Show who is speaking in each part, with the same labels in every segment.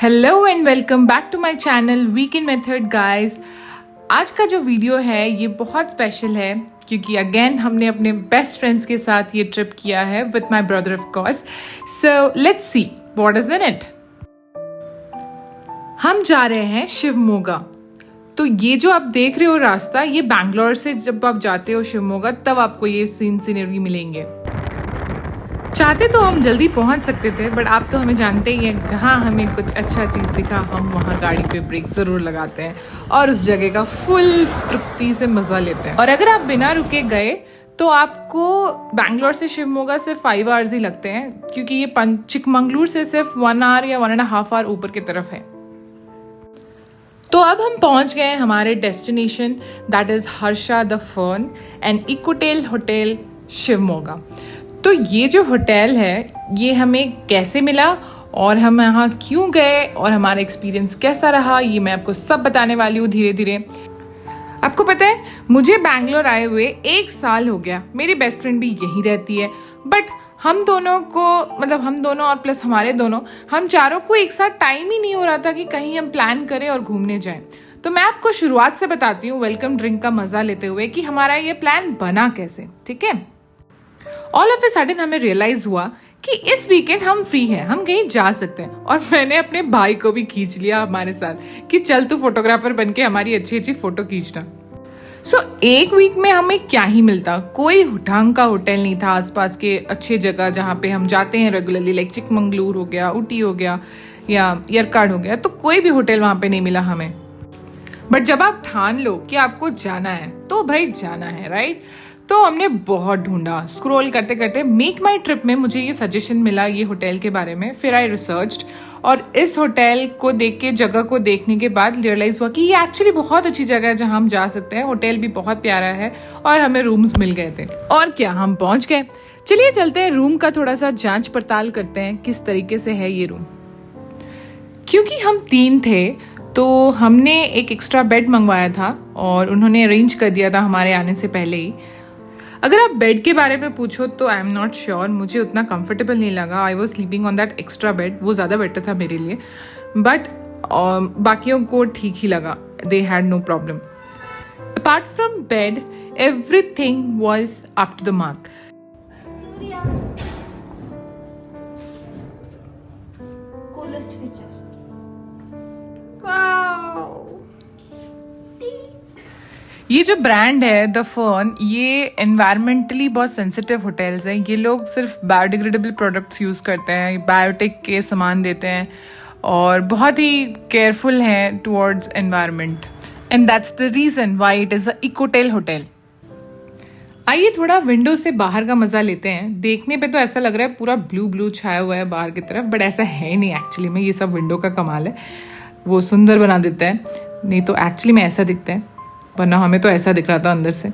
Speaker 1: Hello and welcome back to my channel weekend method guys. आज का जो video है ये बहुत स्पेशल है क्योंकि अगेन हमने अपने बेस्ट फ्रेंड्स के साथ ये ट्रिप किया है with my brother of course. So let's see what is in it. हम जा रहे हैं शिवमोगा। तो ये जो आप देख रहे हो रास्ता, ये बैंगलोर से जब आप जाते हो शिवमोगा तब आपको ये सीनरी मिलेंगे। चाहते तो हम जल्दी पहुंच सकते थे बट आप तो हमें जानते ही हैं, जहां हमें कुछ अच्छा चीज़ दिखा हम वहां गाड़ी पे ब्रेक ज़रूर लगाते हैं और उस जगह का फुल तृप्ति से मज़ा लेते हैं। और अगर आप बिना रुके गए तो आपको बैंगलोर से शिवमोगा सिर्फ 5 आवर्स ही लगते हैं क्योंकि ये चिकमंगलुरु से सिर्फ 1 आवर या 1.5 आवर ऊपर की तरफ है। तो अब हम पहुंच गए हमारे destination, that is Harsha the Fern and Ecotel hotel Shivamogga. तो ये जो होटल है ये हमें कैसे मिला और हम यहाँ क्यों गए और हमारा एक्सपीरियंस कैसा रहा, ये मैं आपको सब बताने वाली हूँ धीरे धीरे। आपको पता है मुझे बैंगलोर आए हुए 1 साल हो गया। मेरी बेस्ट फ्रेंड भी यहीं रहती है बट हम दोनों और प्लस हमारे दोनों, हम चारों को एक साथ टाइम ही नहीं हो रहा था कि कहीं हम प्लान करें और घूमने जाएं। तो मैं आपको शुरुआत से बताती हूँ वेलकम ड्रिंक का मजा लेते हुए कि हमारा ये प्लान बना कैसे। ठीक है, ऑल ऑफ ए सडन हमें रियलाइज हुआ कि इस वीकेंड हम फ्री हैं, हम कहीं जा सकते हैं। और मैंने अपने भाई को भी खींच लिया हमारे साथ कि चल तू फोटोग्राफर बन के हमारी अच्छी अच्छी फोटो खींचना। सो एक वीक में हमें क्या ही मिलता, कोई ढंग का होटल नहीं था आसपास के अच्छे जगह जहाँ पे हम जाते हैं रेगुलरली, लाइक चिकमंगलुरु हो गया, ऊटी हो गया या यरकाड हो गया, तो कोई भी होटल वहाँ पे नहीं मिला हमें। बट जब आप ठान लो कि आपको जाना है तो भाई जाना है, राइट? तो हमने बहुत ढूंढा, स्क्रॉल करते करते मेक माई ट्रिप में मुझे ये सजेशन मिला ये होटल के बारे में। फिर आई रिसर्च्ड और इस होटल को देख के, जगह को देखने के बाद रियलाइज हुआ कि ये एक्चुअली बहुत अच्छी जगह है जहां हम जा सकते हैं। होटल भी बहुत प्यारा है और हमें रूम्स मिल गए थे। और क्या, हम पहुंच गए। चलिए चलते हैं रूम का थोड़ा सा जांच पड़ताल करते हैं किस तरीके से है ये रूम। क्योंकि हम 3 थे तो हमने एक एक्स्ट्रा बेड मंगवाया था और उन्होंने अरेंज कर दिया था हमारे आने से पहले ही। अगर आप बेड के बारे में पूछो तो आई एम नॉट श्योर, मुझे उतना कंफर्टेबल नहीं लगा। I was sleeping on that extra bed, वो ज़्यादा बेटर था मेरे लिए। बट बाकियों को ठीक ही लगा, they had no problem. Apart from bed everything was up to the mark. ये जो ब्रांड है द फर्न, ये एनवायरमेंटली बहुत सेंसिटिव होटल्स हैं। ये लोग सिर्फ बायोडिग्रेडेबल प्रोडक्ट्स यूज़ करते हैं, बायोटेक के सामान देते हैं और बहुत ही केयरफुल हैं towards environment, and that's the reason why it is a Ecotel hotel. आइए थोड़ा विंडो से बाहर का मज़ा लेते हैं। देखने पे तो ऐसा लग रहा है पूरा ब्लू ब्लू छाया हुआ है बाहर की तरफ, बट ऐसा है नहीं एक्चुअली में। ये सब विंडो का कमाल है, वो सुंदर बना देता है, नहीं तो एक्चुअली में ऐसा दिखता है, वरना हमें तो ऐसा दिख रहा था अंदर से।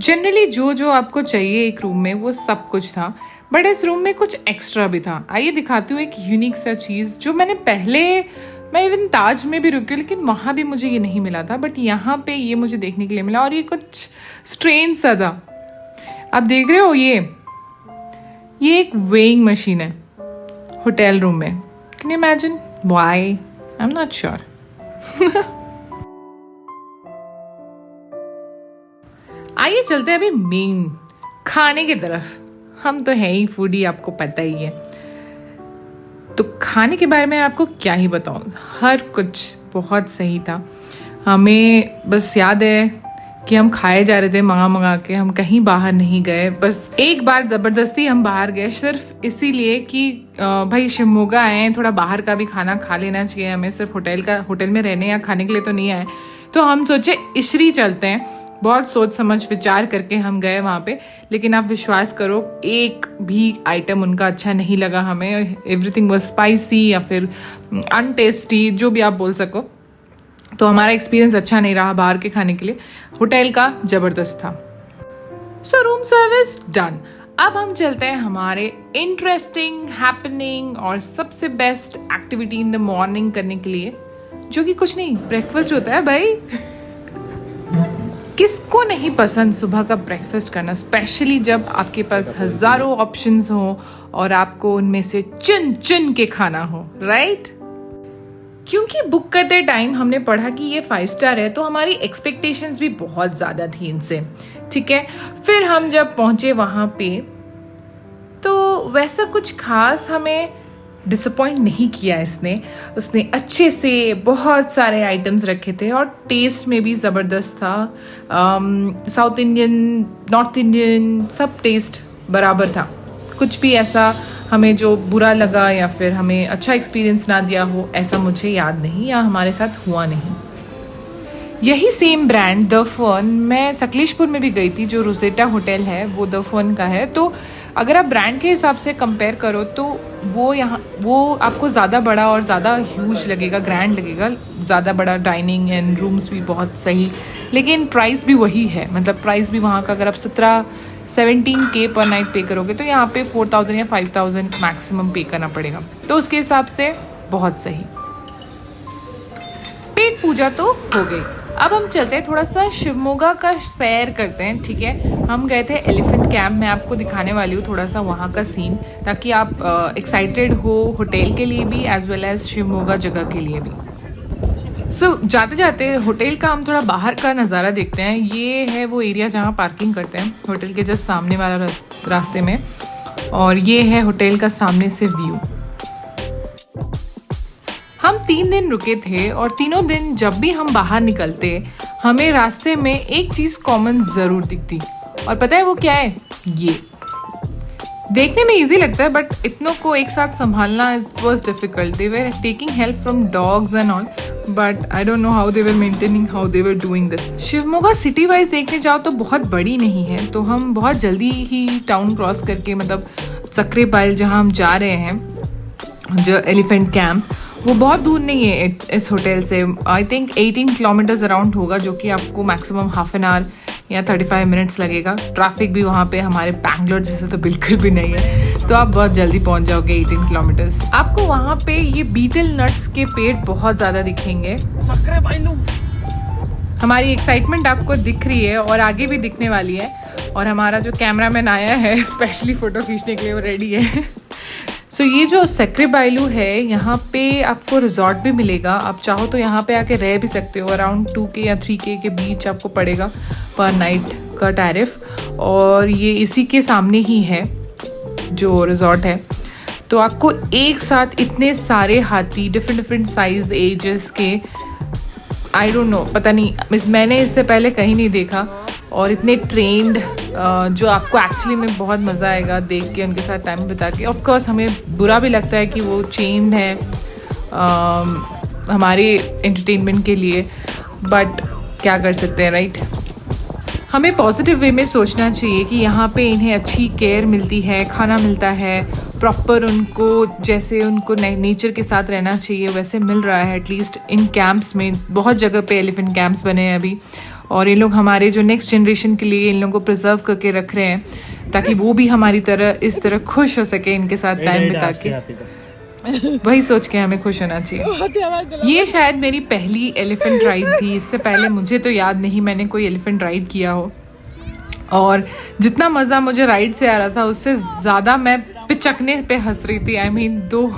Speaker 1: जनरली जो जो आपको चाहिए एक रूम में वो सब कुछ था, बट इस रूम में कुछ एक्स्ट्रा भी था। आइए दिखाती हूँ एक यूनिक सा चीज़ जो मैं इवन ताज में भी रुकी लेकिन वहाँ भी मुझे ये नहीं मिला था, बट यहाँ पे ये मुझे देखने के लिए मिला और ये कुछ स्ट्रेंज सा था। आप देख रहे हो ये एक वेइंग मशीन है होटल रूम में। Can you imagine why? I'm not sure. आइए चलते हैं अभी मेन खाने की तरफ। हम तो है ही फूडी, आपको पता ही है। तो खाने के बारे में आपको क्या ही बताऊं, हर कुछ बहुत सही था। हमें बस याद है कि हम खाए जा रहे थे मंगा के, हम कहीं बाहर नहीं गए। बस एक बार ज़बरदस्ती हम बाहर गए सिर्फ इसीलिए कि भाई शिवमोगा आए हैं, थोड़ा बाहर का भी खाना खा लेना चाहिए हमें, सिर्फ होटल में रहने या खाने के लिए तो नहीं आए। तो हम सोचे इशरी चलते हैं। बहुत सोच समझ विचार करके हम गए वहाँ पे, लेकिन आप विश्वास करो एक भी आइटम उनका अच्छा नहीं लगा हमें। एवरीथिंग वाज स्पाइसी या फिर अनटेस्टी, जो भी आप बोल सको। तो हमारा एक्सपीरियंस अच्छा नहीं रहा बाहर के खाने के लिए। होटल का जबरदस्त था। सो रूम सर्विस डन। अब हम चलते हैं हमारे इंटरेस्टिंग, हैपनिंग और सबसे best activity in the morning करने के लिए, जो कि कुछ नहीं, ब्रेकफास्ट होता है भाई। किसको नहीं पसंद सुबह का ब्रेकफास्ट करना, स्पेशली जब आपके पास हजारों ऑप्शंस हो और आपको उनमें से चुन चुन के खाना हो, राइट? क्योंकि बुक करते टाइम हमने पढ़ा कि ये 5 स्टार है, तो हमारी एक्सपेक्टेशंस भी बहुत ज़्यादा थी इनसे, ठीक है। फिर हम जब पहुंचे वहाँ पे तो वैसा कुछ खास हमें डिसअपॉइंट नहीं किया उसने अच्छे से बहुत सारे आइटम्स रखे थे और टेस्ट में भी ज़बरदस्त था। साउथ इंडियन, नॉर्थ इंडियन, सब टेस्ट बराबर था। कुछ भी ऐसा हमें जो बुरा लगा या फिर हमें अच्छा एक्सपीरियंस ना दिया हो, ऐसा मुझे याद नहीं या हमारे साथ हुआ नहीं। यही सेम ब्रांड द फर्न, मैं सकलेशपुर में भी गई थी, जो रोसेटा होटल है वो द फर्न का है। तो अगर आप ब्रांड के हिसाब से कंपेयर करो तो वो आपको ज़्यादा बड़ा और ज़्यादा ह्यूज लगेगा, ग्रैंड लगेगा, ज़्यादा बड़ा डाइनिंग एंड रूम्स भी बहुत सही, लेकिन प्राइस भी वही है। मतलब प्राइस भी वहाँ का अगर आप 17-17K पर नाइट पे करोगे तो यहाँ पे 4000 या 5000 मैक्सिमम पे करना पड़ेगा। तो उसके हिसाब से बहुत सही। पेट पूजा तो हो गई, अब हम चलते हैं थोड़ा सा शिवमोगा का सैर करते हैं, ठीक है। हम गए थे एलिफेंट कैंप, मैं आपको दिखाने वाली हूँ थोड़ा सा वहाँ का सीन, ताकि आप एक्साइटेड हो होटल के लिए भी एज वेल एज शिवमोगा जगह के लिए भी। जाते जाते होटल का हम थोड़ा बाहर का नज़ारा देखते हैं। ये है वो एरिया जहाँ पार्किंग करते हैं होटल के जस्ट सामने वाला रास्ते में, और ये है होटल का सामने से व्यू। हम 3 दिन रुके थे और तीनों दिन जब भी हम बाहर निकलते हमें रास्ते में एक चीज़ कॉमन ज़रूर दिखती, और पता है वो क्या है? ये देखने में इजी लगता है बट इतनों को एक साथ संभालना it was difficult. They were taking help from dogs and all, but I don't know how they were maintaining, how they were doing this. Shivamogga city wise देखने जाओ तो बहुत बड़ी नहीं है, तो हम बहुत जल्दी ही टाउन क्रॉस करके, मतलब सक्रेबाइल जहाँ हम जा रहे हैं, जो एलिफेंट कैंप, वो बहुत दूर नहीं है इस होटल से। आई थिंक 18 किलोमीटर्स अराउंड होगा, जो कि आपको मैक्सिमम हाफ एन आवर या 35 मिनट्स लगेगा। ट्रैफिक भी वहाँ पे हमारे बैंगलोर जैसे तो बिल्कुल भी नहीं है, तो आप बहुत जल्दी पहुँच जाओगे 18 किलोमीटर्स। आपको वहाँ पे ये बीटल नट्स के पेड़ बहुत ज़्यादा दिखेंगे। हमारी एक्साइटमेंट आपको दिख रही है और आगे भी दिखने वाली है, और हमारा जो कैमरामैन आया है स्पेशली फ़ोटो खींचने के लिए वो रेडी है। ये जो सक्रेबाइलू है, यहाँ पे आपको रिजॉर्ट भी मिलेगा। आप चाहो तो यहाँ पे आके रह भी सकते हो। अराउंड 2K या 3K के बीच आपको पड़ेगा पर नाइट का टैरिफ, और ये इसी के सामने ही है जो रिजॉर्ट है। तो आपको एक साथ इतने सारे हाथी, डिफरेंट साइज, एजेस के, आई डोंट नो, पता नहीं, मैंने इससे पहले कहीं नहीं देखा, और इतने ट्रेंड, जो आपको एक्चुअली में बहुत मज़ा आएगा देख के, उनके साथ टाइम बिता के। ऑफ कोर्स हमें बुरा भी लगता है कि वो चेन्ड है हमारे एंटरटेनमेंट के लिए, बट क्या कर सकते हैं, राइट? हमें पॉजिटिव वे में सोचना चाहिए कि यहाँ पे इन्हें अच्छी केयर मिलती है, खाना मिलता है प्रॉपर, उनको जैसे उनको नेचर के साथ रहना चाहिए वैसे मिल रहा है। एटलीस्ट इन कैंप्स में, बहुत जगह पे एलिफेंट कैंप्स बने हैं अभी, और ये लोग हमारे जो नेक्स्ट जनरेशन के लिए इन लोगों को प्रिजर्व करके रख रहे हैं, ताकि वो भी हमारी तरह इस तरह खुश हो सके इनके साथ टाइम बिता के। वही सोच के हमें खुश होना चाहिए। ये शायद मेरी पहली एलिफेंट राइड थी, इससे पहले मुझे तो याद नहीं मैंने कोई एलिफेंट राइड किया हो, और जितना मज़ा मुझे राइड से आ रहा था उससे ज़्यादा मैं पिचकने पे हंस रही थी। आई मीन 2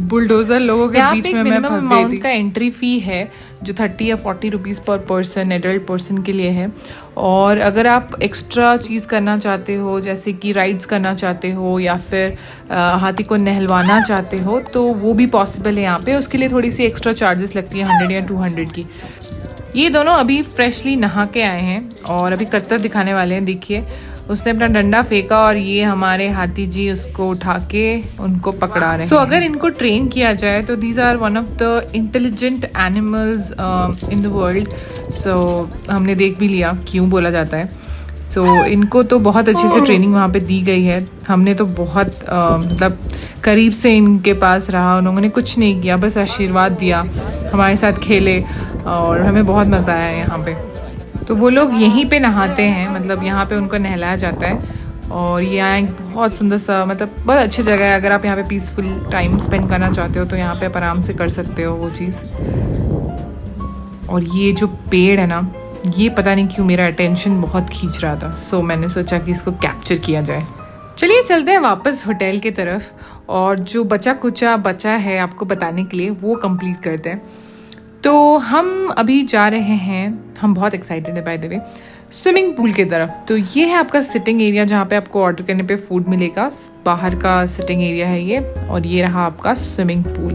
Speaker 1: बुलडोजर लोगों के बीच में मैं फंस गई थी। का एंट्री फ़ी है जो 30 या 40 रुपीज़ पर पर्सन, एडल्ट पर्सन के लिए है, और अगर आप एक्स्ट्रा चीज़ करना चाहते हो, जैसे कि राइड्स करना चाहते हो या फिर हाथी को नहलवाना चाहते हो, तो वो भी पॉसिबल है यहाँ पे। उसके लिए थोड़ी सी एक्स्ट्रा चार्जेस लगती है, 100 या 200 की। ये दोनों अभी फ्रेशली नहा के आए हैं और अभी करतब दिखाने वाले हैं। देखिए, उसने अपना डंडा फेंका और ये हमारे हाथी जी उसको उठा के उनको पकड़ा रहे हैं। अगर इनको ट्रेन किया जाए तो these are one of the intelligent animals in the world. हमने देख भी लिया क्यों बोला जाता है। इनको तो बहुत अच्छे से ट्रेनिंग वहाँ पे दी गई है। हमने तो बहुत मतलब करीब से इनके पास रहा, उन्होंने कुछ नहीं किया, बस आशीर्वाद दिया, हमारे साथ खेले और हमें बहुत मज़ा आया यहाँ पे। तो वो लोग यहीं पे नहाते हैं, मतलब यहाँ पे उनको नहलाया जाता है। और ये यहाँ एक बहुत सुंदर सा, मतलब बहुत अच्छी जगह है। अगर आप यहाँ पे पीसफुल टाइम स्पेंड करना चाहते हो तो यहाँ पे आप आराम से कर सकते हो वो चीज़। और ये जो पेड़ है ना, ये पता नहीं क्यों मेरा अटेंशन बहुत खींच रहा था, सो मैंने सोचा कि इसको कैप्चर किया जाए। चलिए चलते हैं वापस होटल की तरफ, और जो बचा है आपको बताने के लिए वो कंप्लीट करते हैं। तो हम अभी जा रहे हैं, हम बहुत एक्साइटेड है by the way, swimming pool की तरफ। तो ये है आपका सिटिंग एरिया जहाँ पे आपको ऑर्डर करने पे फूड मिलेगा। बाहर का सिटिंग एरिया है ये, और ये रहा आपका swimming pool.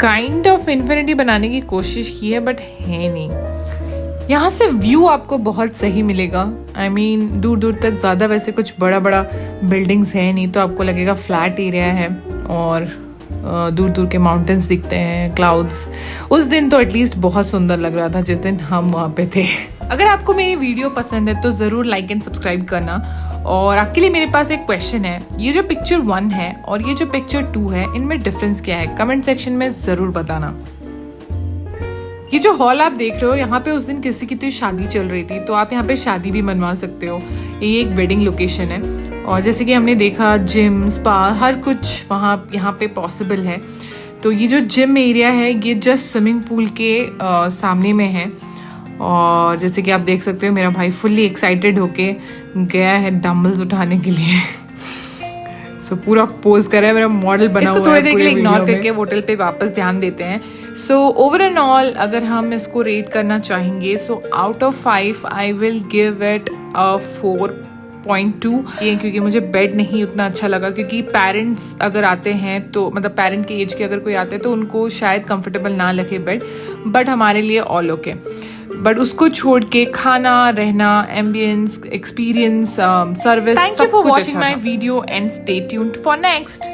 Speaker 1: Kind of infinity बनाने की कोशिश की है बट है नहीं। यहाँ से व्यू आपको बहुत सही मिलेगा। I mean, दूर दूर तक ज़्यादा वैसे कुछ बड़ा बिल्डिंग्स है नहीं, तो आपको लगेगा फ्लैट एरिया है, और दूर दूर के माउंटेन्स दिखते हैं, क्लाउड्स। उस दिन तो एटलीस्ट बहुत सुंदर लग रहा था जिस दिन हम वहाँ पे थे। अगर आपको मेरी वीडियो पसंद है तो ज़रूर लाइक एंड सब्सक्राइब करना। और आपके लिए मेरे पास एक क्वेश्चन है, ये जो पिक्चर 1 है और ये जो पिक्चर 2 है, इनमें डिफरेंस क्या है? कमेंट सेक्शन में ज़रूर बताना। ये जो हॉल आप देख रहे हो, यहाँ पे उस दिन किसी की तो शादी चल रही थी, तो आप यहाँ पे शादी भी मनवा सकते हो। ये एक वेडिंग लोकेशन है, और जैसे कि हमने देखा जिम, स्पा, हर कुछ यहाँ पे पॉसिबल है। तो ये जो जिम एरिया है ये जस्ट स्विमिंग पूल के सामने में है, और जैसे कि आप देख सकते हो मेरा भाई फुल्ली एक्साइटेड होके गया है डम्बल्स उठाने के लिए। सो पूरा पोज कर रहा है, मेरा मॉडल बना हुआ है। इसको थोड़ी देर के लिए इग्नोर करके होटल पे वापस ध्यान देते हैं। सो ओवर एंड ऑल अगर हम इसको रेट करना चाहेंगे, so out of 5 I will give it 4.2। ये क्योंकि मुझे बेड नहीं उतना अच्छा लगा, क्योंकि पेरेंट्स अगर आते हैं तो मतलब पेरेंट के एज के अगर कोई आते हैं तो उनको शायद कंफर्टेबल ना लगे बेड, बट हमारे लिए ऑल ओके। बट उसको छोड़ के खाना, रहना, ambience, experience, service, thank you for watching my video and stay tuned for next.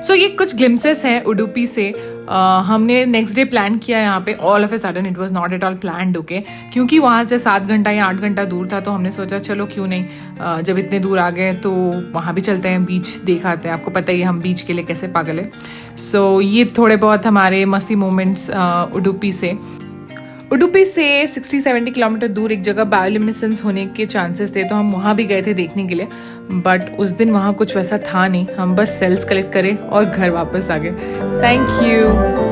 Speaker 1: So ये कुछ ग्लिम्सेस हैं उडुपी से। हमने नेक्स्ट डे प्लान किया यहाँ पे, all of a sudden it was not at all planned, okay. क्योंकि वहाँ से 7 घंटा या 8 घंटा दूर था, तो हमने सोचा चलो क्यों नहीं, जब इतने दूर आ गए तो वहाँ भी चलते हैं, बीच देख आते हैं। आपको पता ही है हम बीच के लिए कैसे पागल है। सो ये थोड़े बहुत हमारे मस्ती मोमेंट्स उडुपी से 60-70 किलोमीटर दूर एक जगह बायोल्यूमिनेसेंस होने के चांसेस थे, तो हम वहाँ भी गए थे देखने के लिए। बट उस दिन वहाँ कुछ वैसा था नहीं, हम बस सेल्स कलेक्ट करें और घर वापस आ गए। Thank you.